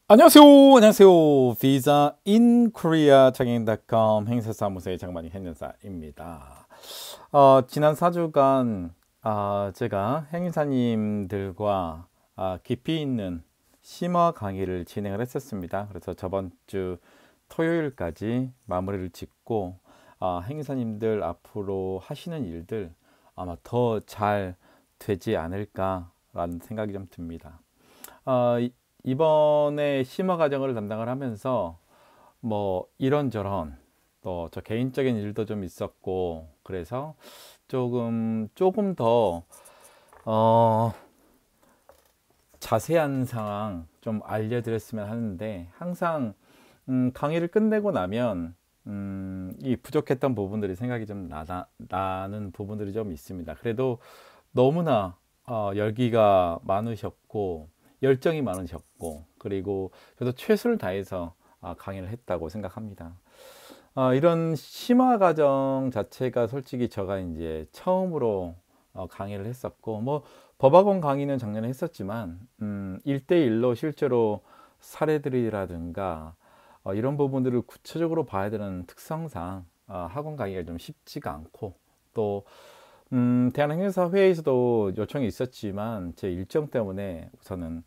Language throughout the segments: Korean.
안녕하세요. 안녕하세요. 비자 인 코리아 장애인.com 행사사무소의 장만희 행사입니다. 지난 4주간 제가 행사님들과 깊이 있는 심화 강의를 진행을 했었습니다. 그래서 저번 주 토요일까지 마무리를 짓고 행사님들 앞으로 하시는 일들 아마 더 잘 되지 않을까라는 생각이 좀 듭니다. 이번에 심화 과정을 담당을 하면서 뭐 이런저런 또 저 개인적인 일도 좀 있었고, 그래서 조금 더 어, 자세한 상황 좀 알려드렸으면 하는데, 항상 강의를 끝내고 나면 이 부족했던 부분들이 생각이 좀 나는 부분들이 좀 있습니다. 그래도 너무나 열기가 많으셨고 열정이 많으셨고, 그리고 저도 최선을 다해서 강의를 했다고 생각합니다. 이런 심화 과정 자체가 솔직히 제가 이제 처음으로 강의를 했었고, 뭐 법학원 강의는 작년에 했었지만 1대1로 실제로 사례들이라든가 이런 부분들을 구체적으로 봐야 되는 특성상 학원 강의가 좀 쉽지가 않고, 또 대한행사회에서도 요청이 있었지만 제 일정 때문에 우선은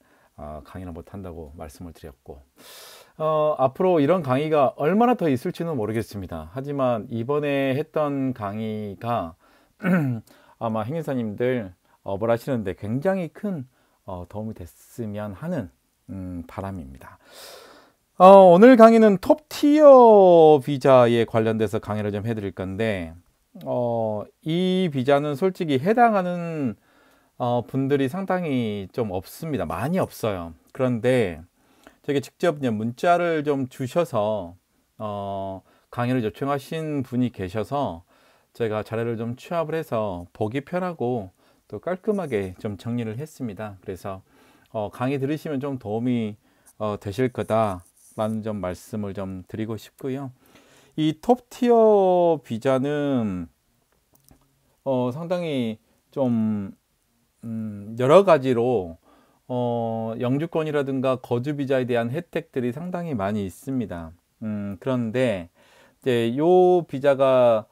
강의를 못한다고 말씀을 드렸고, 앞으로 이런 강의가 얼마나 더 있을지는 모르겠습니다. 하지만 이번에 했던 강의가 아마 행사님들 업을 하시는데 굉장히 큰 도움이 됐으면 하는 바람입니다. 오늘 강의는 톱티어 비자에 관련돼서 강의를 좀 해드릴 건데, 이 비자는 솔직히 해당하는 분들이 상당히 좀 없습니다. 많이 없어요. 그런데 저게 직접 문자를 좀 주셔서 강의를 요청하신 분이 계셔서 제가 자료를 좀 취합을 해서 보기 편하고 또 깔끔하게 좀 정리를 했습니다. 그래서 강의 들으시면 좀 도움이 되실 거다라는 점 말씀을 좀 드리고 싶고요. 이 톱티어 비자는 상당히 좀 여러 가지로 영주권이라든가 거주 비자에 대한 혜택들이 상당히 많이 있습니다. 그런데 이제 요 비자가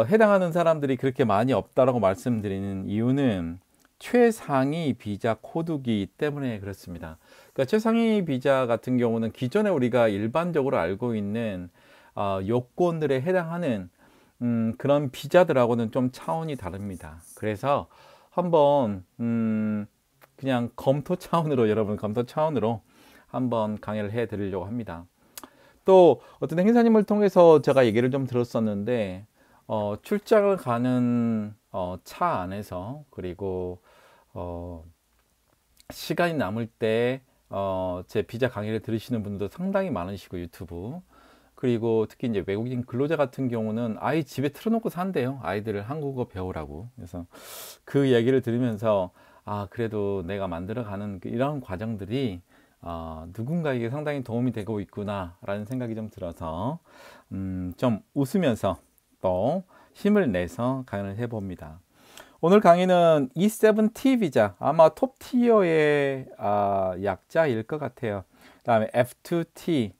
해당하는 사람들이 그렇게 많이 없다라고 말씀드리는 이유는 최상위 비자 코드이기 때문에 그렇습니다. 그러니까 최상위 비자 같은 경우는 기존에 우리가 일반적으로 알고 있는 요건들에 해당하는 그런 비자들하고는 좀 차원이 다릅니다. 그래서 한번 그냥 검토 차원으로, 여러분 검토 차원으로 한번 강의를 해 드리려고 합니다. 또 어떤 행사님을 통해서 제가 얘기를 좀 들었었는데, 출장을 가는 차 안에서, 그리고 시간이 남을 때 제 비자 강의를 들으시는 분들도 상당히 많으시고, 유튜브, 그리고 특히 이제 외국인 근로자 같은 경우는 아이 집에 틀어놓고 산대요. 아이들을 한국어 배우라고. 그래서 그 얘기를 들으면서 그래도 내가 만들어가는 이런 과정들이 누군가에게 상당히 도움이 되고 있구나 라는 생각이 좀 들어서 좀 웃으면서 또 힘을 내서 강의를 해봅니다. 오늘 강의는 E7T 비자, 아마 톱티어의 약자일 것 같아요. 그 다음에 F2T,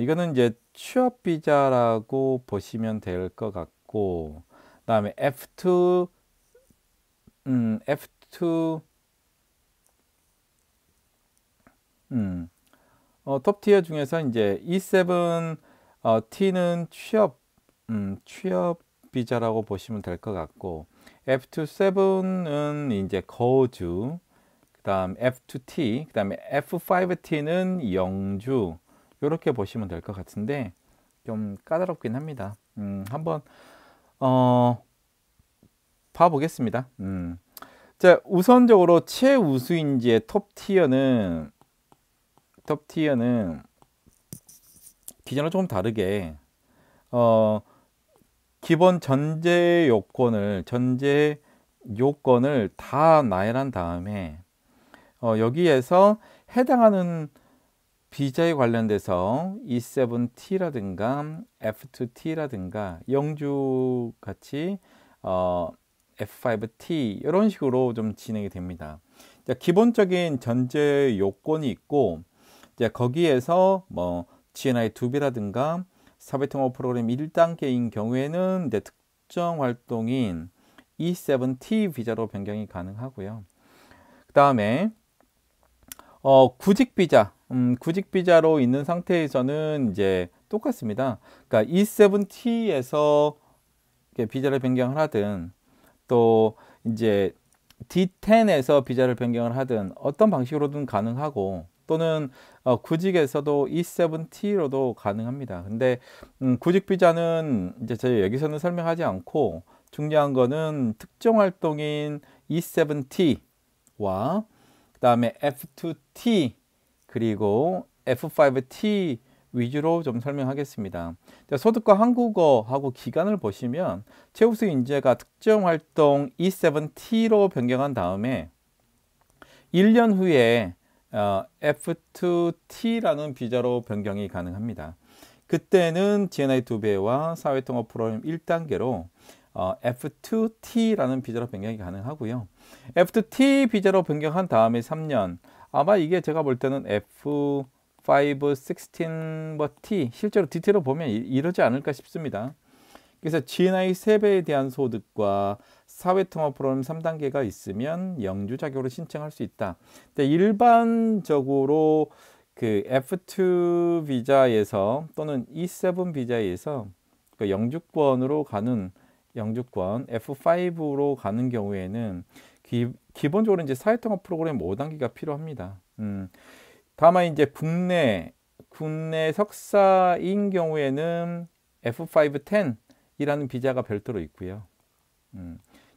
이거는 이제 취업 비자라고 보시면 될 것 같고, 그 다음에 F2, F2, 톱티어 중에서 이제 E7 T는 취업 비자라고 보시면 될 것 같고, F27은 이제 거주, 그 다음 F2T, 그 다음에 F5T는 영주, 이렇게 보시면 될 것 같은데 좀 까다롭긴 합니다. 한번 봐보겠습니다. 자, 우선적으로 최우수인지의 톱티어는 기존과 조금 다르게 기본 전제 요건을 다 나열한 다음에 여기에서 해당하는 비자에 관련돼서 E7T라든가 F2T라든가 영주 같이 F5T 이런 식으로 좀 진행이 됩니다. 기본적인 전제 요건이 있고, 이제 거기에서 뭐 GNI2B라든가 사회통합 프로그램 1단계인 경우에는 이제 특정 활동인 E7T 비자로 변경이 가능하고요. 그 다음에 구직 비자, 구직 비자로 있는 상태에서는 이제 똑같습니다. 그러니까 E7T에서 비자를 변경을 하든 또 이제 D10에서 비자를 변경을 하든 어떤 방식으로든 가능하고 또는 구직에서도 E7T로도 가능합니다. 근데 구직 비자는 이제 저희 여기서는 설명하지 않고 중요한 거는 특정 활동인 E7T와 그 다음에 F2T 그리고 F5T 위주로 좀 설명하겠습니다. 소득과 한국어하고 기간을 보시면 최우수 인재가 특정 활동 E7T로 변경한 다음에 1년 후에 F2T라는 비자로 변경이 가능합니다. 그때는 GNI2배와 사회통합 프로그램 1단계로 F2T라는 비자로 변경이 가능하고요. F2T 비자로 변경한 다음에 3년, 아마 이게 제가 볼 때는 F5, 16T, 실제로 디테일로 보면 이러지 않을까 싶습니다. 그래서 GNI 3배에 대한 소득과 사회통합 프로그램 3단계가 있으면 영주 자격으로 신청할 수 있다. 근데 일반적으로 그 F2 비자에서 또는 E7 비자에서 그 영주권으로 가는 영주권 F5로 가는 경우에는 기본적으로 이제 사회통합 프로그램 5단계가 필요합니다. 다만 이제 국내 석사인 경우에는 F510이라는 비자가 별도로 있고요.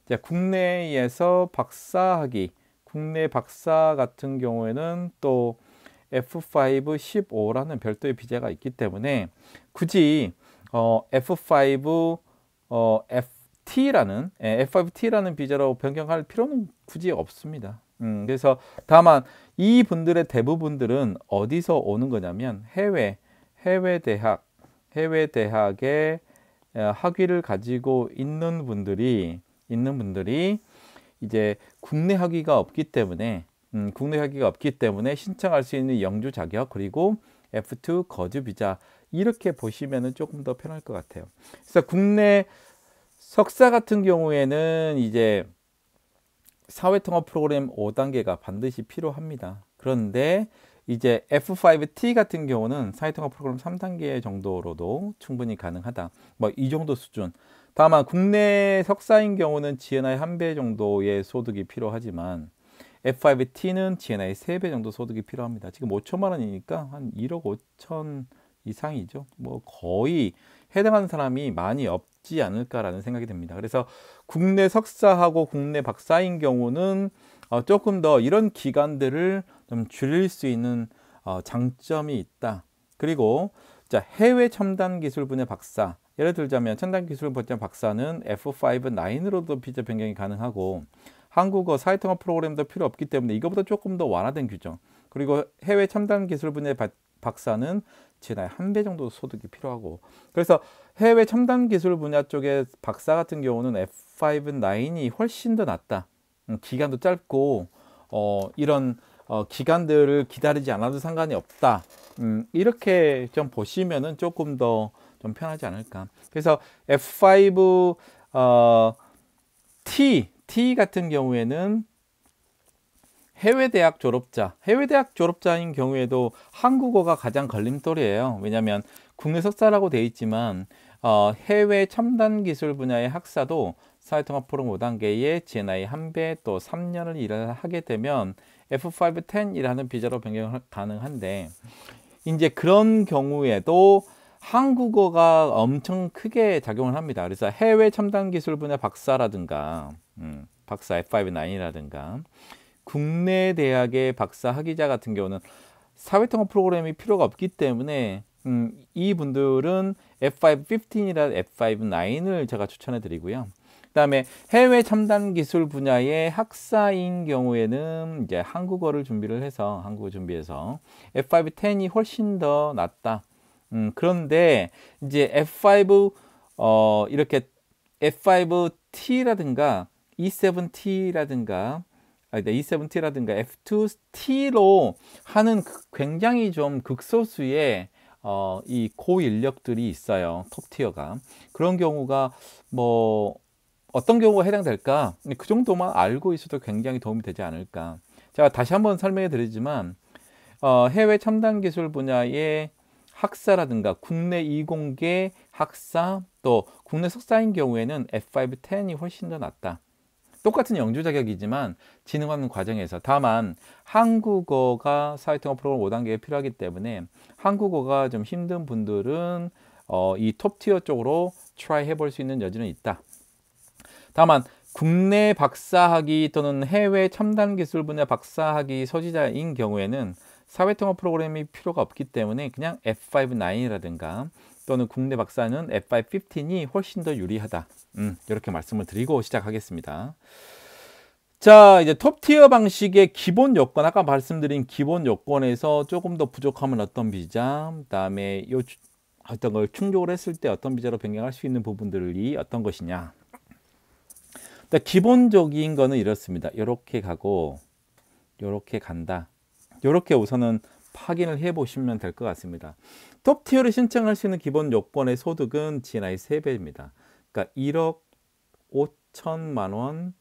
이제 국내에서 박사학위, 국내 박사 같은 경우에는 또 F515라는 별도의 비자가 있기 때문에 굳이 F5 F5T라는 비자로 변경할 필요는 굳이 없습니다. 그래서 다만 이 분들의 대부분들은 어디서 오는 거냐면 해외 대학의 학위를 가지고 있는 분들이 이제 국내 학위가 없기 때문에 신청할 수 있는 영주 자격 그리고 F2 거주 비자 이렇게 보시면은 조금 더 편할 것 같아요. 그래서 국내 석사 같은 경우에는 이제 사회통합 프로그램 5단계가 반드시 필요합니다. 그런데 이제 F5T 같은 경우는 사회통합 프로그램 3단계 정도로도 충분히 가능하다. 뭐 이 정도 수준. 다만 국내 석사인 경우는 GNI 1배 정도의 소득이 필요하지만 F5T는 GNI 3배 정도 소득이 필요합니다. 지금 5천만 원이니까 한 1억 5천 이상이죠. 뭐 거의 해당하는 사람이 많이 없지 않을까라는 생각이 듭니다. 그래서 국내 석사하고 국내 박사인 경우는 조금 더 이런 기간들을 좀 줄일 수 있는 장점이 있다. 그리고 자, 해외 첨단 기술 분야 박사, 예를 들자면 첨단 기술 분야 박사는 F5-9으로도 비자 변경이 가능하고 한국어 사회통합 프로그램도 필요 없기 때문에 이거보다 조금 더 완화된 규정. 그리고 해외 첨단 기술 분야 박사는 GNI 1배 정도 소득이 필요하고, 그래서 해외 첨단 기술 분야 쪽에 박사 같은 경우는 F5-9이 훨씬 더 낫다. 기간도 짧고 이런 기간들을 기다리지 않아도 상관이 없다. 이렇게 좀 보시면은 조금 더 좀 편하지 않을까. 그래서 F5 T 같은 경우에는 해외 대학 졸업자인 경우에도 한국어가 가장 걸림돌이에요. 왜냐하면 국내 석사라고 되어 있지만 해외 첨단 기술 분야의 학사도 사회통합 프로그램 5단계의 GNI 1배 또 3년을 일을 하게 되면 F510이라는 비자로 변경 가능한데, 이제 그런 경우에도 한국어가 엄청 크게 작용을 합니다. 그래서 해외 첨단 기술 분야 박사라든가 박사 F5-9이라든가 국내 대학의 박사 학위자 같은 경우는 사회통합 프로그램이 필요가 없기 때문에 이 분들은 F5-15이나 F5-9을 제가 추천해 드리고요. 그 다음에 해외 첨단 기술 분야의 학사인 경우에는 이제 한국어를 준비해서 F5-10이 훨씬 더 낫다. 그런데 이제 F5 이렇게 F5T라든가 E7T라든가 A7T라든가 F2T로 하는 굉장히 좀 극소수의 이 고인력들이 있어요. 톱티어가. 그런 경우가 뭐 어떤 경우가 해당될까? 그 정도만 알고 있어도 굉장히 도움이 되지 않을까. 제가 다시 한번 설명해 드리지만 해외 첨단 기술 분야의 학사라든가 국내 이공계 학사 또 국내 석사인 경우에는 F510이 훨씬 더 낫다. 똑같은 영주 자격이지만 진흥하는 과정에서 다만 한국어가 사회통합 프로그램 5단계에 필요하기 때문에 한국어가 좀 힘든 분들은 이 톱티어 쪽으로 트라이 해볼 수 있는 여지는 있다. 다만 국내 박사학위 또는 해외 첨단 기술 분야 박사학위 소지자인 경우에는 사회통합 프로그램이 필요가 없기 때문에 그냥 F5-9이라든가 또는 국내 박사는 F5-15이 훨씬 더 유리하다. 이렇게 말씀을 드리고 시작하겠습니다. 자, 이제 톱티어 방식의 기본 요건, 아까 말씀드린 기본 요건에서 조금 더 부족하면 어떤 비자, 그다음에 어떤 걸 충족을 했을 때 어떤 비자로 변경할 수 있는 부분들이 어떤 것이냐. 기본적인 거는 이렇습니다. 이렇게 가고 이렇게 간다. 이렇게 우선은 확인을 해 보시면 될 것 같습니다. 톱티어를 신청할 수 있는 기본 요건의 소득은 GNI 3배입니다. 그러니까 1억 5천만 원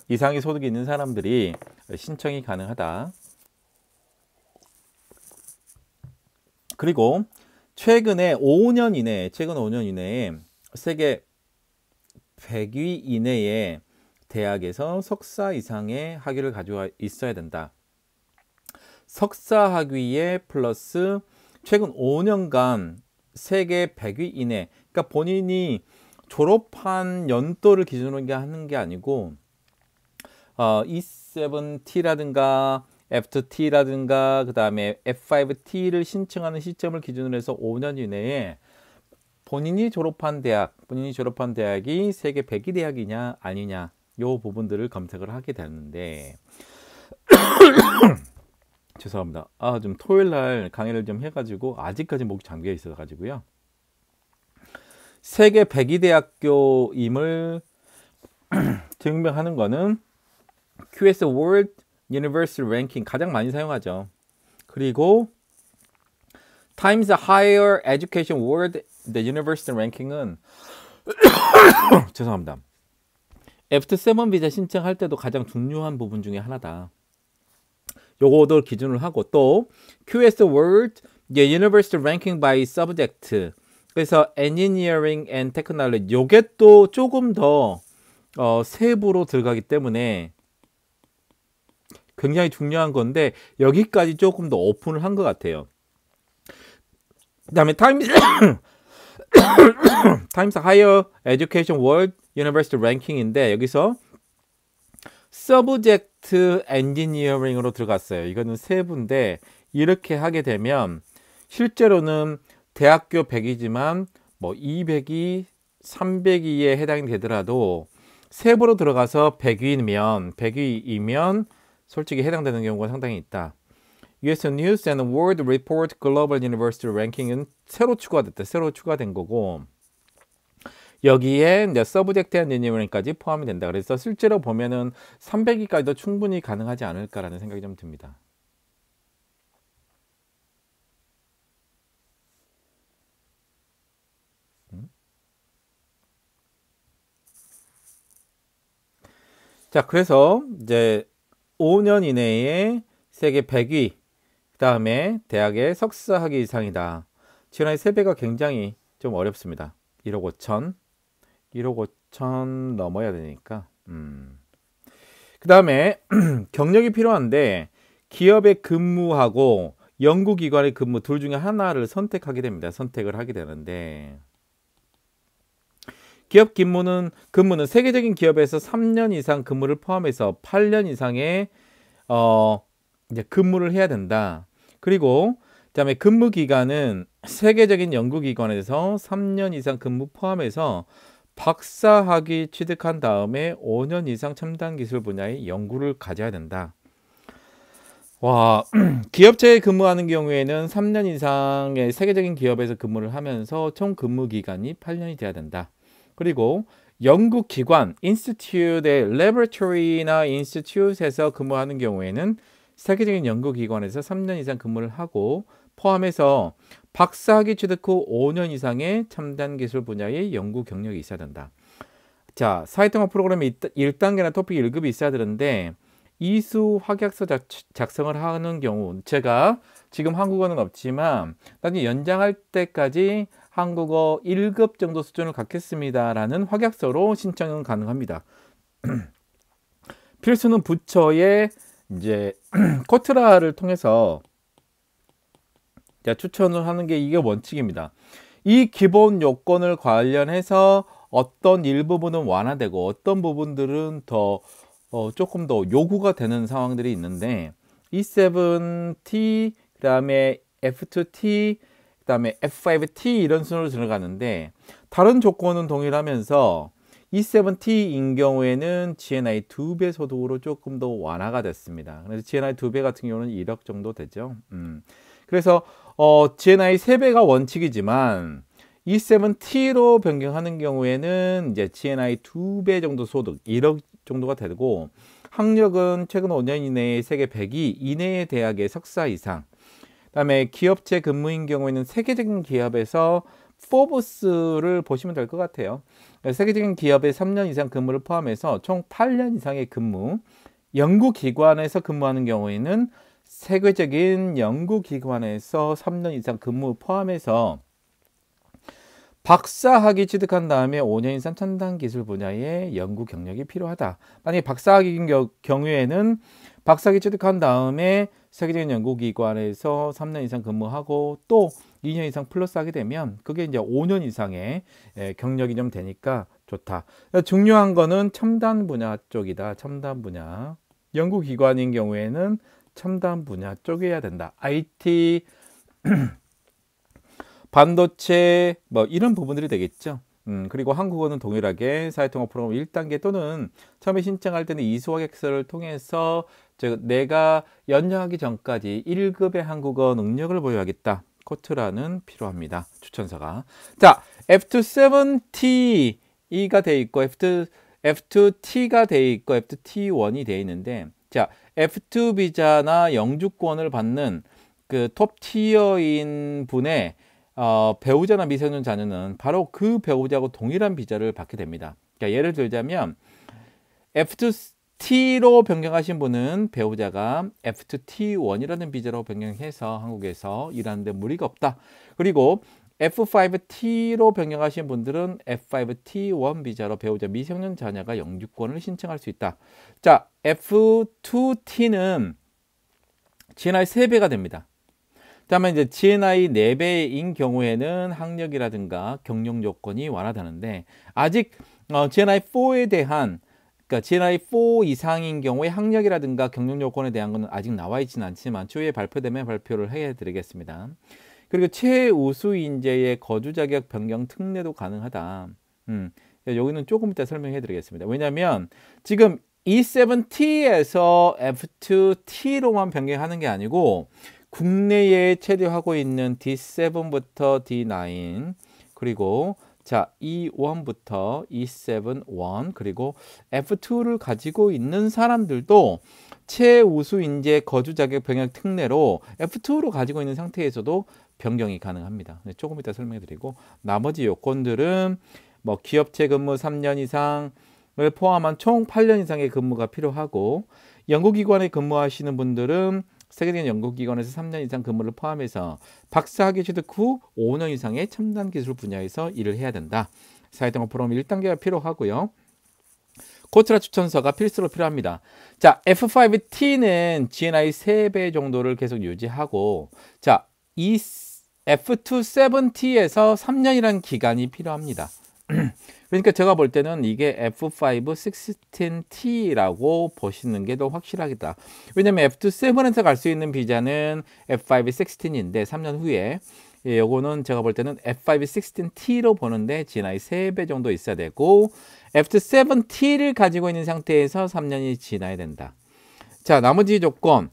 이상의 소득이 있는 사람들이 신청이 가능하다. 그리고 최근 5년 이내에 세계 100위 이내에 대학에서 석사 이상의 학위를 가지고 있어야 된다. 석사 학위에 플러스 최근 5년간 세계 100위 이내, 그러니까 본인이 졸업한 연도를 기준으로 하는 게 아니고 E7T라든가 F2T라든가 그 다음에 F5T를 신청하는 시점을 기준으로 해서 5년 이내에 본인이 졸업한 대학이 세계 100위 대학이냐 아니냐 요 부분들을 검색을 하게 되는데 죄송합니다. 좀 토요일 날 강의를 좀 해가지고 아직까지 목이 잠겨 있어가지고요. 세계 100위 대학교임을 증명하는 거는 QS World University Ranking 가장 많이 사용하죠. 그리고 Times Higher Education World the University Ranking은 죄송합니다. F7 비자 신청할 때도 가장 중요한 부분 중에 하나다. 요거도 기준을 하고 또 QS World University Ranking by Subject 그래서 Engineering and Technology 요게 또 조금 더 세부로 들어가기 때문에 굉장히 중요한 건데 여기까지 조금 더 오픈을 한 것 같아요. 그 다음에 Times Higher Education World University Ranking인데 여기서 Subject Engineering으로 들어갔어요. 이거는 세부인데 이렇게 하게 되면 실제로는 대학교 100이지만 뭐 200위, 300위에 해당이 되더라도 세부로 들어가서 100위이면 솔직히 해당되는 경우가 상당히 있다. US News and World Report Global University Ranking은 새로 추가된 거고 여기에 이제 Subject Engineering까지 포함이 된다. 그래서 실제로 보면은 300위까지도 충분히 가능하지 않을까라는 생각이 좀 듭니다. 자, 그래서 이제 5년 이내에 세계 100위, 그 다음에 대학의 석사 학위 이상이다. GNI 3배가 굉장히 좀 어렵습니다. 1억 5천 넘어야 되니까. 그 다음에 경력이 필요한데 기업에 근무하고 연구기관의 근무 둘 중에 하나를 선택하게 됩니다. 선택을 하게 되는데 기업 근무는 세계적인 기업에서 3년 이상 근무를 포함해서 8년 이상의 이제 근무를 해야 된다. 그리고 그다음에 근무 기간은 세계적인 연구기관에서 3년 이상 근무 포함해서 박사학위 취득한 다음에 5년 이상 첨단 기술 분야의 연구를 가져야 된다. 와, 기업체에 근무하는 경우에는 3년 이상의 세계적인 기업에서 근무를 하면서 총 근무 기간이 8년이 돼야 된다. 그리고 연구기관, 인스티튜트의 laboratory나 인스티튜트에서 근무하는 경우에는 세계적인 연구기관에서 3년 이상 근무를 하고 포함해서 박사학위 취득 후 5년 이상의 첨단 기술 분야의 연구 경력이 있어야 된다. 자, 사회통합 프로그램에 1단계나 토픽 1급이 있어야 되는데 이수 확약서 작성을 하는 경우 제가 지금 한국어는 없지만 나중에 연장할 때까지 한국어 1급 정도 수준을 갖겠습니다 라는 확약서로 신청은 가능합니다. 필수는 부처의 이제 코트라를 통해서 추천을 하는 게 이게 원칙입니다. 이 기본 요건을 관련해서 어떤 일부분은 완화되고 어떤 부분들은 더 조금 더 요구가 되는 상황들이 있는데 E7T, 그 다음에 F2T, 그 다음에 F5T 이런 순으로 들어가는데 다른 조건은 동일하면서 E7T인 경우에는 GNI 2배 소득으로 조금 더 완화가 됐습니다. 그래서 GNI 2배 같은 경우는 1억 정도 되죠. 그래서 GNI 3배가 원칙이지만 E7T로 변경하는 경우에는 이제 GNI 2배 정도 소득 1억 정도가 되고 학력은 최근 5년 이내에 세계 100위 이내의 대학의 석사 이상, 그 다음에 기업체 근무인 경우에는 세계적인 기업에서 포브스를 보시면 될 것 같아요. 세계적인 기업의 3년 이상 근무를 포함해서 총 8년 이상의 근무, 연구기관에서 근무하는 경우에는 세계적인 연구기관에서 3년 이상 근무 포함해서 박사학위 취득한 다음에 5년 이상 첨단 기술 분야의 연구 경력이 필요하다. 만약에 박사학위인 경우에는 박사학위 취득한 다음에 세계적인 연구기관에서 3년 이상 근무하고 또 2년 이상 플러스 하게 되면 그게 이제 5년 이상의 경력이 좀 되니까 좋다. 중요한 거는 첨단 분야 쪽이다. 첨단 분야. 연구기관인 경우에는 첨단 분야 쪽이어야 된다. IT, 반도체 뭐 이런 부분들이 되겠죠. 그리고 한국어는 동일하게 사회통합 프로그램 1단계 또는 처음에 신청할 때는 이수학약서를 통해서 내가 연장하기 전까지 1급의 한국어 능력을 보유하겠다. 코트라는 필요합니다. 추천서가. 자, F27T가 돼 있고 F2T가 돼 있고 F2T1이 돼 있는데 자, F2 비자나 영주권을 받는 그 톱 티어인 분의 배우자나 미성년 자녀는 바로 그 배우자하고 동일한 비자를 받게 됩니다. 그러니까 예를 들자면 F2T로 변경하신 분은 배우자가 F2T1이라는 비자로 변경해서 한국에서 일하는데 무리가 없다. 그리고 F5T로 변경하신 분들은 F5T1 비자로 배우자 미성년 자녀가 영주권을 신청할 수 있다. 자, F2T는 GNI 3배가 됩니다. 다음에 이제 GNI 4배인 경우에는 학력이라든가 경력 요건이 완화되는데 아직 GNI 4에 대한 그러니까 GNI 4 이상인 경우에 학력이라든가 경력 요건에 대한 것은 아직 나와 있지는 않지만 추후에 발표되면 발표를 해드리겠습니다. 그리고 최우수 인재의 거주 자격 변경 특례도 가능하다. 여기는 조금 이따 설명해 드리겠습니다. 왜냐하면 지금 E7T에서 F2T로만 변경하는 게 아니고 국내에 체류하고 있는 D7부터 D9 그리고 자 E1부터 E7-1 그리고 F2를 가지고 있는 사람들도 최우수 인재 거주 자격 변경 특례로 F2로 가지고 있는 상태에서도 변경이 가능합니다. 조금 이따 설명해 드리고 나머지 요건들은 뭐 기업체 근무 3년 이상을 포함한 총 8년 이상의 근무가 필요하고 연구기관에 근무하시는 분들은 세계적인 연구기관에서 3년 이상 근무를 포함해서 박사학위 취득 후 5년 이상의 첨단 기술 분야에서 일을 해야 된다. 사회통합 프로그램 1단계가 필요하고요. 코트라 추천서가 필수로 필요합니다. 자, F5T는 GNI 3배 정도를 계속 유지하고 자, 이 F27T에서 3년이라는 기간이 필요합니다. 그러니까 제가 볼 때는 이게 F5 16T라고 보시는 게 더 확실하겠다. 왜냐면 F27에서 갈 수 있는 비자는 F5 16인데 3년 후에 요거는 제가 볼 때는 F5 16T로 보는데 GNI 3배 정도 있어야 되고 F7T를 가지고 있는 상태에서 3년이 지나야 된다. 자, 나머지 조건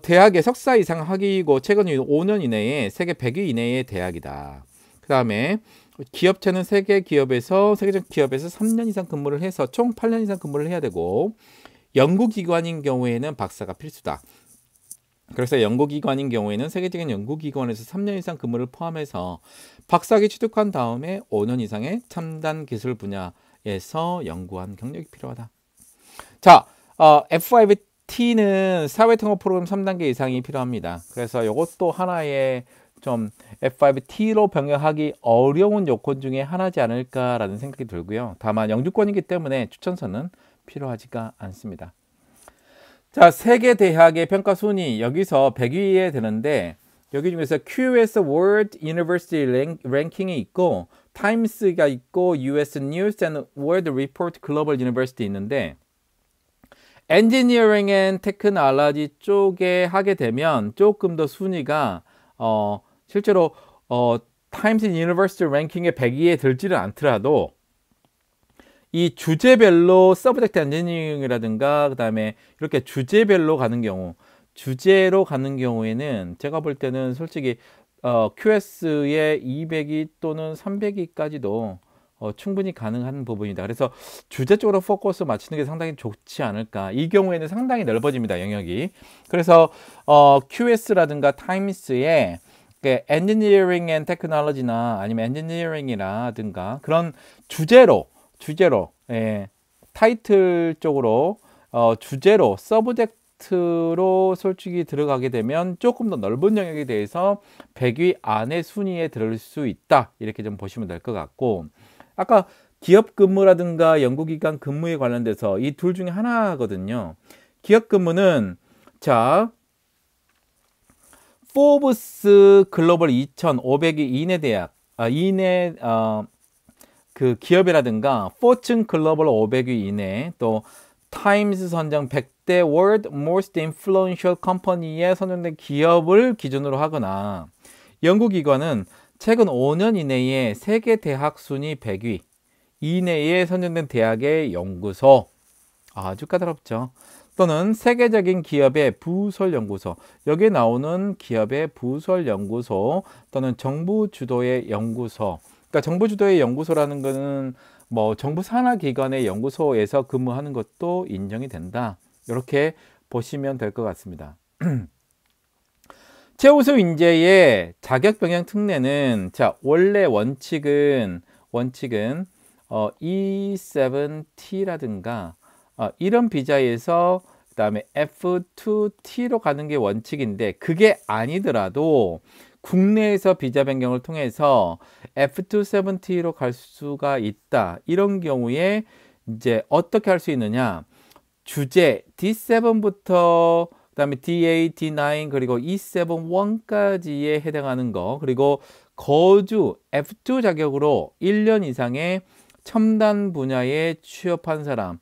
대학의 석사 이상 학위이고 최근 5년 이내에 세계 100위 이내의 대학이다. 그 다음에 기업체는 세계적 기업에서 3년 이상 근무를 해서 총 8년 이상 근무를 해야 되고, 연구기관인 경우에는 박사가 필수다. 그래서 연구기관인 경우에는 세계적인 연구기관에서 3년 이상 근무를 포함해서 박사학위 취득한 다음에 5년 이상의 첨단 기술 분야에서 연구한 경력이 필요하다. 자, F5T는 사회통합 프로그램 3단계 이상이 필요합니다. 그래서 이것도 하나의 좀 F5T로 병행하기 어려운 요건 중에 하나지 않을까라는 생각이 들고요. 다만 영주권이기 때문에 추천서는 필요하지가 않습니다. 자, 세계 대학의 평가 순위 여기서 100위에 드는데, 여기 중에서 QS World University 랭킹이 있고, 타임스가 있고, US News and World Report Global University 있는데, 엔지니어링 앤 테크놀로지 쪽에 하게 되면 조금 더 순위가 실제로 타임스 유니버시티 랭킹의 100위에 들지는 않더라도, 이 주제별로 서브젝트 엔지니어링이라든가 그다음에 이렇게 주제별로 가는 경우, 주제로 가는 경우에는 제가 볼 때는 솔직히 QS의 200위 또는 300위까지도 충분히 가능한 부분이다. 그래서 주제 쪽으로 포커스 맞추는 게 상당히 좋지 않을까. 이 경우에는 상당히 넓어집니다, 영역이. 그래서 QS라든가 타임스의 엔지니어링 앤 테크놀로지나 아니면 엔지니어링이라든가 그런 주제로 타이틀 쪽으로 주제로 서브젝트로 솔직히 들어가게 되면 조금 더 넓은 영역에 대해서 100위 안에 순위에 들을 수 있다, 이렇게 좀 보시면 될 것 같고, 아까 기업 근무라든가 연구기관 근무에 관련돼서 이 둘 중에 하나거든요. 기업 근무는 자, 포브스 글로벌 2500위 이내 대학 이내 그 기업이라든가 포춘 글로벌 500위 이내, 또 타임스 선정 100대 World Most Influential Company에 선정된 기업을 기준으로 하거나, 연구기관은 최근 5년 이내에 세계 대학 순위 100위 이내에 선정된 대학의 연구소, 아주 까다롭죠. 또는 세계적인 기업의 부설 연구소, 여기에 나오는 기업의 부설 연구소 또는 정부 주도의 연구소. 그러니까 정부 주도의 연구소라는 것은 뭐 정부 산하 기관의 연구소에서 근무하는 것도 인정이 된다, 이렇게 보시면 될 것 같습니다. 최우수 인재의 자격 병행 특례는, 자, 원래 원칙은 E7T라든가 이런 비자에서 그다음에 F2T로 가는 게 원칙인데, 그게 아니더라도 국내에서 비자 변경을 통해서 F270T로 갈 수가 있다. 이런 경우에 이제 어떻게 할 수 있느냐? 주제 D7부터 그다음에 D8, D9 그리고 E7-1까지에 해당하는 거, 그리고 거주 F2 자격으로 1년 이상의 첨단 분야에 취업한 사람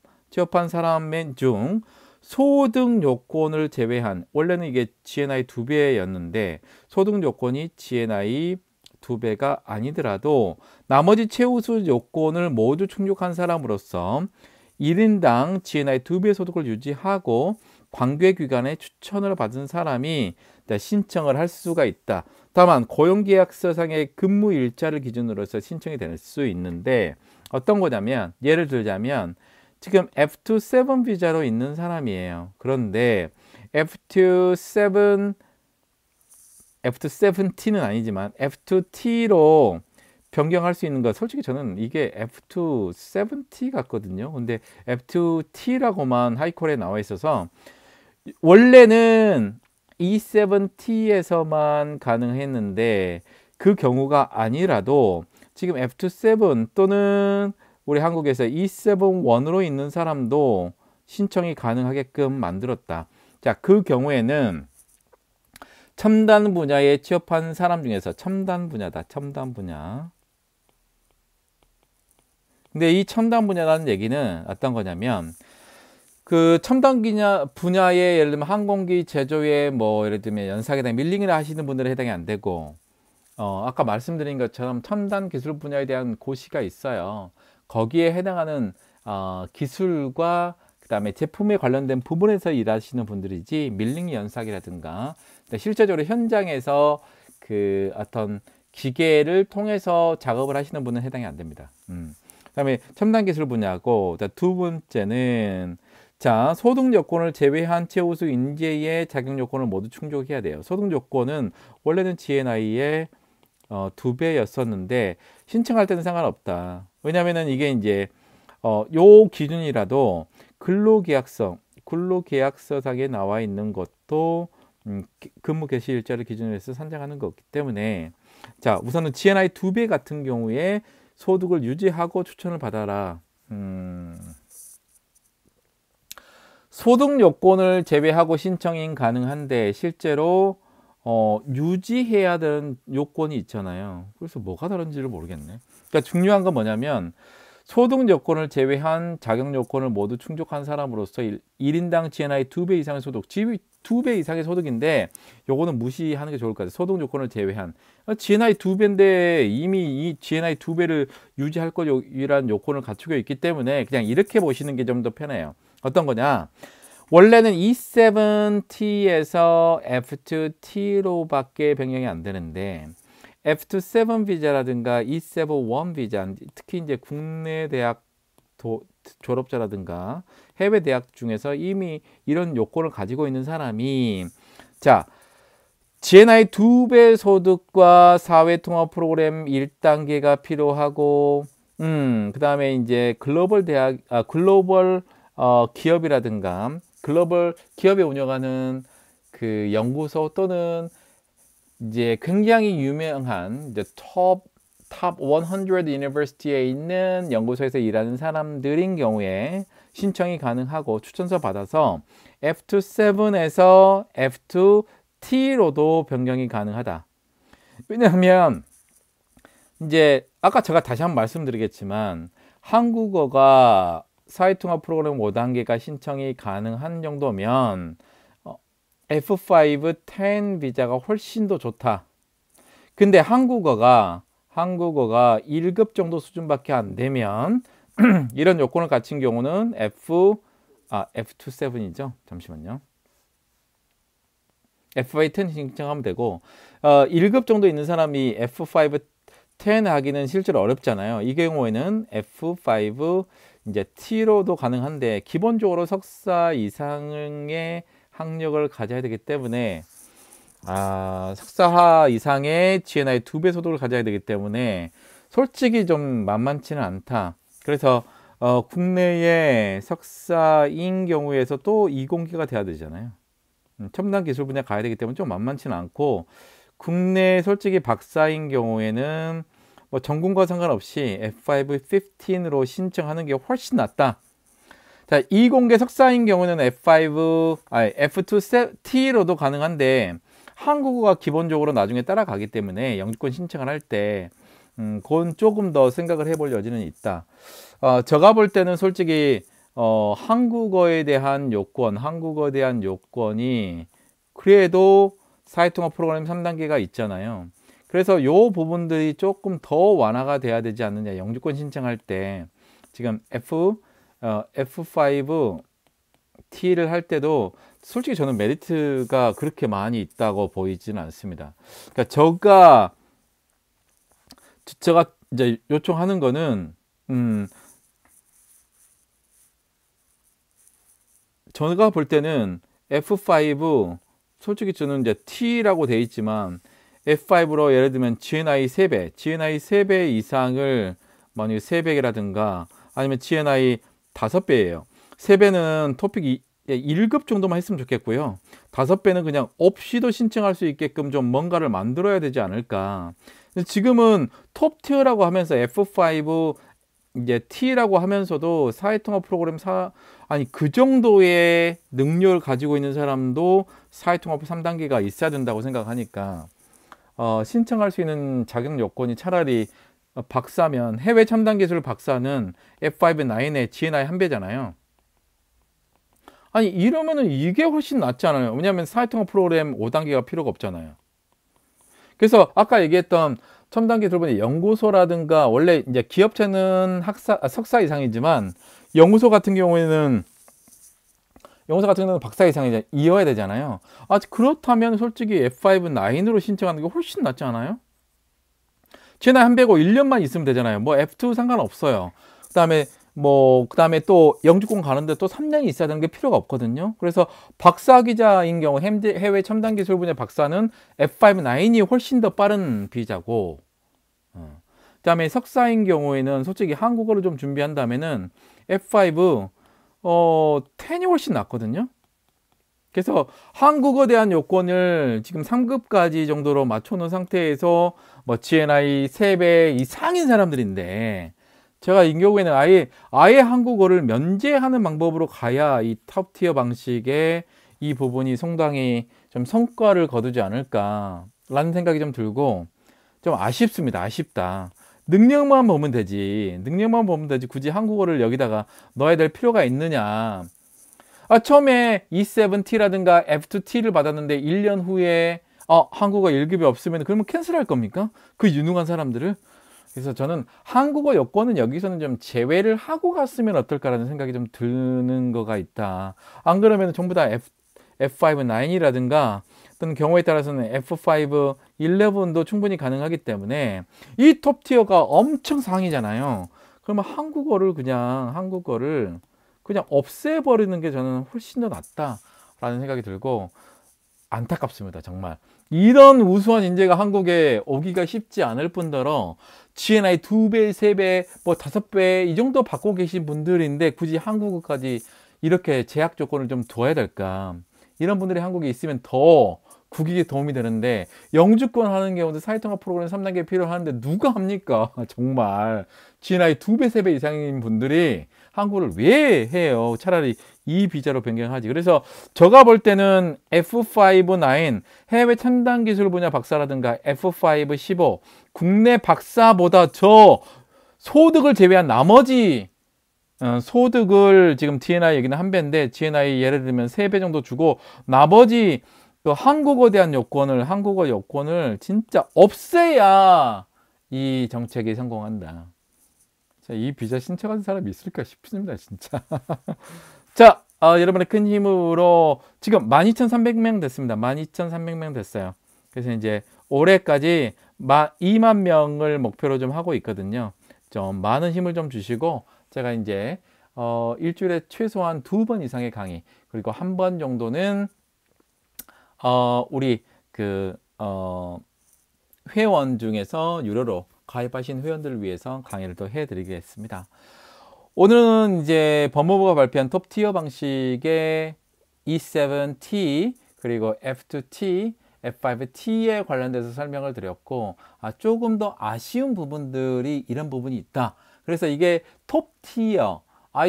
중 소득 요건을 제외한, 원래는 이게 GNI 2배였는데 소득 요건이 GNI 2배가 아니더라도 나머지 최우수 요건을 모두 충족한 사람으로서 1인당 GNI 2배 소득을 유지하고 관계기관의 추천을 받은 사람이 신청을 할 수가 있다. 다만 고용계약서상의 근무 일자를 기준으로서 신청이 될 수 있는데, 어떤 거냐면, 예를 들자면 지금 F27 비자로 있는 사람이에요. 그런데 F27T는 아니지만 F2T로 변경할 수 있는 거, 솔직히 저는 이게 F270T 같거든요. 근데 F2T라고만 하이콜에 나와 있어서, 원래는 E7T에서만 가능했는데 그 경우가 아니라도 지금 F27 또는 우리 한국에서 E7-1으로 있는 사람도 신청이 가능하게끔 만들었다. 자, 그 경우에는 첨단 분야에 취업한 사람 중에서, 첨단 분야다, 첨단 분야. 근데 이 첨단 분야라는 얘기는 어떤 거냐면, 그 첨단 분야에 예를 들면 항공기 제조에 뭐 예를 들면 연사계단 밀링이나 하시는 분들은 해당이 안 되고, 아까 말씀드린 것처럼 첨단 기술 분야에 대한 고시가 있어요. 거기에 해당하는 기술과 그다음에 제품에 관련된 부분에서 일하시는 분들이지, 밀링 연삭이라든가 실제적으로 현장에서 그 어떤 기계를 통해서 작업을 하시는 분은 해당이 안 됩니다. 그다음에 첨단 기술 분야고, 자, 두 번째는 자, 소득 요건을 제외한 최우수 인재의 자격 요건을 모두 충족해야 돼요. 소득 요건은 원래는 GNI의 2배였었는데 신청할 때는 상관없다. 왜냐면은 이게 이제 요 기준이라도 근로계약서상에 나와 있는 것도 근무 개시 일자를 기준으로 해서 산정하는 거기 때문에, 자, 우선은 GNI 2배 같은 경우에 소득을 유지하고 추천을 받아라. 소득 요건을 제외하고 신청이 가능한데 실제로 유지해야 되는 요건이 있잖아요. 그래서 뭐가 다른지를 모르겠네. 그러니까 중요한 건 뭐냐면 소득 요건을 제외한 자격 요건을 모두 충족한 사람으로서 1인당 GNI 2배 이상의 소득, 2배 이상의 소득인데 요거는 무시하는 게 좋을 것 같아요. 소득 요건을 제외한 GNI 2배인데 이미 이 GNI 2배를 유지할 것이란 요건을 갖추고 있기 때문에 그냥 이렇게 보시는 게 좀 더 편해요. 어떤 거냐? 원래는 E7T에서 F2T로 밖에 변경이 안 되는데 F27 비자라든가 E71 비자, 특히 이제 국내 대학 졸업자라든가 해외 대학 중에서 이미 이런 요건을 가지고 있는 사람이, 자, GNI 2배 소득과 사회통합 프로그램 1단계가 필요하고, 그 다음에 이제 글로벌 기업이라든가 글로벌 기업에 운영하는 그 연구소 또는 이제 굉장히 유명한 이제 탑 100 유니버시티에 있는 연구소에서 일하는 사람들인 경우에 신청이 가능하고 추천서 받아서 F27에서 F2T로도 변경이 가능하다. 왜냐하면 이제 아까 제가 다시 한번 말씀드리겠지만 한국어가 사회통합 프로그램 5단계가 신청이 가능한 정도면 F5, 10 비자가 훨씬 더 좋다. 근데 한국어가 1급 정도 수준밖에 안 되면 이런 요건을 갖춘 경우는 F27이죠. 잠시만요. F5, 10 신청하면 되고 1급 정도 있는 사람이 F5, 10 하기는 실제로 어렵잖아요. 이 경우에는 F5 이제 T로도 가능한데 기본적으로 석사 이상의 학력을 가져야 되기 때문에 석사 이상의 GNI 2배 소득을 가져야 되기 때문에 솔직히 좀 만만치는 않다. 그래서 국내에 석사인 경우에서 또 이공계가 돼야 되잖아요. 첨단 기술 분야 가야 되기 때문에 좀 만만치는 않고, 국내 솔직히 박사인 경우에는 뭐 전공과 상관없이 F5, 15으로 신청하는 게 훨씬 낫다. 자, 이공계 석사인 경우는 F2T로도 가능한데 한국어가 기본적으로 나중에 따라가기 때문에 영주권 신청을 할 때 그건 조금 더 생각을 해볼 여지는 있다. 제가 볼 때는 솔직히 한국어에 대한 요건이 그래도 사회통합 프로그램 3단계가 있잖아요. 그래서 요 부분들이 조금 더 완화가 돼야 되지 않느냐. 영주권 신청할 때 지금 F5T를 할 때도 솔직히 저는 메리트가 그렇게 많이 있다고 보이지는 않습니다. 그러니까 제가 이제 요청하는 거는 제가 볼 때는 F5 솔직히 저는 이제 T라고 돼 있지만 F5로 예를 들면 GNI 3배 이상을 만약에 300이라든가 아니면 GNI 5배예요. 3배는 토픽 1급 정도만 했으면 좋겠고요. 5배는 그냥 없이도 신청할 수 있게끔 좀 뭔가를 만들어야 되지 않을까. 지금은 톱 티어라고 하면서 F5 이제 T라고 하면서도 사회통합 프로그램 그 정도의 능력을 가지고 있는 사람도 사회통합 3단계가 있어야 된다고 생각하니까 신청할 수 있는 자격 요건이 차라리 박사면 해외 첨단 기술 박사는 F5, 9에 GNI 1배잖아요. 아니 이러면은 이게 훨씬 낫지 않아요? 왜냐하면 사회통합 프로그램 5단계가 필요가 없잖아요. 그래서 아까 얘기했던 첨단 기술 분야 연구소라든가 원래 이제 기업체는 석사 이상이지만 연구소 같은 경우에는 박사 이상이 이어야 되잖아요. 그렇다면 솔직히 F5, 9으로 신청하는 게 훨씬 낫지 않아요? GNI 한 배고 1년만 있으면 되잖아요. 뭐 F2 상관없어요. 그다음에 또 영주권 가는데 또 3년이 있어야 되는 게 필요가 없거든요. 그래서 박사 기자인 경우 해외 첨단 기술 분야 박사는 F5-9이 훨씬 더 빠른 비자고, 그다음에 석사인 경우에는 솔직히 한국어를 좀 준비한다면은 F5 10이 훨씬 낫거든요. 그래서 한국어에 대한 요건을 지금 3급까지 정도로 맞춰놓은 상태에서 뭐 GNI 3배 이상인 사람들인데, 제가 이 경우에는 아예 한국어를 면제하는 방법으로 가야 이 탑티어 방식의 이 부분이 상당히 좀 성과를 거두지 않을까라는 생각이 좀 들고, 좀 아쉽습니다. 아쉽다. 능력만 보면 되지. 능력만 보면 되지. 굳이 한국어를 여기다가 넣어야 될 필요가 있느냐. 처음에 E7T라든가 F2T를 받았는데 1년 후에 한국어 1급이 없으면 그러면 캔슬할 겁니까? 그 유능한 사람들을? 그래서 저는 한국어 여권은 여기서는 좀 제외를 하고 갔으면 어떨까라는 생각이 좀 드는 거가 있다. 안 그러면 전부 다 F5-9이라든가 또는 경우에 따라서는 F5-11도 충분히 가능하기 때문에 이 톱티어가 엄청 상이잖아요. 그러면 한국어를 그냥 없애버리는 게 저는 훨씬 더 낫다라는 생각이 들고, 안타깝습니다. 정말 이런 우수한 인재가 한국에 오기가 쉽지 않을 뿐더러 GNI 2배, 3배, 뭐 5배 이 정도 받고 계신 분들인데 굳이 한국어까지 이렇게 제약 조건을 좀 둬야 될까? 이런 분들이 한국에 있으면 더 국익에 도움이 되는데, 영주권 하는 경우도 사회통합 프로그램 3단계 필요하는데 누가 합니까? 정말 GNI 2배, 3배 이상인 분들이 한국을 왜 해요? 차라리 이 비자로 변경하지. 그래서 제가 볼 때는 F5-9 해외 첨단 기술 분야 박사라든가 F5-15 국내 박사보다 저 소득을 제외한 나머지 소득을 지금 GNI 여기는 한 배인데 GNI 예를 들면 3배 정도 주고 나머지 그 한국어에 대한 한국어 여권을 진짜 없애야 이 정책이 성공한다. 자, 이 비자 신청하는 사람이 있을까 싶습니다, 진짜. 자, 여러분의 큰 힘으로 지금 12,300명 됐습니다. 12,300명 됐어요. 그래서 이제 올해까지 2만 명을 목표로 좀 하고 있거든요. 좀 많은 힘을 좀 주시고, 제가 이제 일주일에 최소한 2번 이상의 강의, 그리고 한 번 정도는 우리 회원 중에서 유료로 가입하신 회원들을 위해서 강의를 또 해드리겠습니다. 오늘은 이제 법무부가 발표한 톱티어 방식의 E7T 그리고 F2T, F5T에 관련돼서 설명을 드렸고, 조금 더 아쉬운 부분들이 이런 부분이 있다. 그래서 이게 톱티어,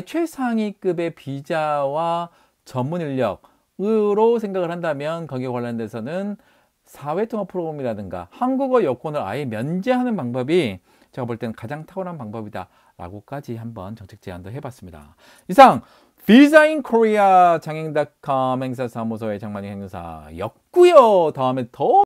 최상위급의 비자와 전문 인력으로 생각을 한다면 거기에 관련돼서는 사회통합 프로그램이라든가 한국어 여권을 아예 면제하는 방법이 제가 볼 때는 가장 탁월한 방법이다 라고까지 한번 정책 제안도 해봤습니다. 이상 비자인 코리아 장애인.com 행사사무소의 장만희 행사였고요. 다음에 더